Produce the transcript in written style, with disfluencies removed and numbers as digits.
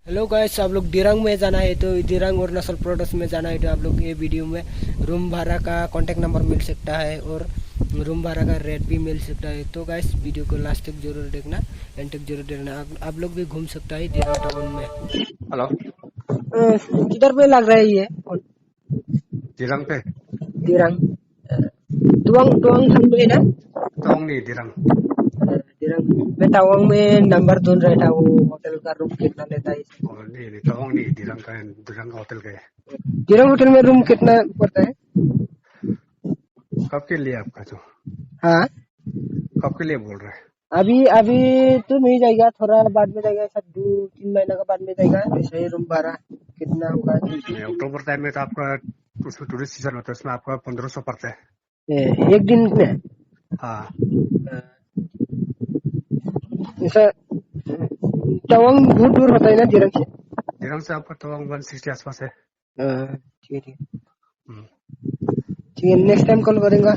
Hello guys, आप लोग दिरांग में जाना है तो दिरांग अरुणाचल प्रदेश में जाना है तो आप लोग ये वीडियो में रूम भाड़ा का कांटेक्ट नंबर मिल सकता है और रूम भाड़ा का रेट भी मिल सकता है। तो गाइस वीडियो को लास्ट तक जरूर देखना, एंड तक जरूर देखना। आप लोग भी घूम सकता है दिरांग टाउन में। हेलो, किधर पे लग रहा है ये दिरंग पे दिरांग? तुआंग तुआंग संग है ना? तवांग नहीं दिरंग। दिरांग मैं तवांग में नंबर ढूंढ रहा था, वो होटल का रूम कितना लेता है। नहीं तवांग नहीं, दिरंग का होटल गए। दिरांग होटल में रूम कितना पड़ता है? कब के लिए आपका जो हाँ, कब के लिए बोल रहे हैं? अभी अभी तो नहीं जाएगा, थोड़ा बाद में जाएगा, शायद 2-3 महीना का बाद में जाएगा। ऐसे रूम भाड़ा कितना होगा? नहीं, अक्टूबर टाइम में तो आपका उसमें टूरिस्ट सीजन होता है, उसमें आपका 1500 पड़ता है। एक दिन में? हाँ, ऐसा तवांग बहुत दूर होता है ना दिरांग से? दिरंग से आपका तवांग 160 आसपास है। ठीक है, हम्म। ठीक है, नेक्स्ट टाइम कॉल करेंगे।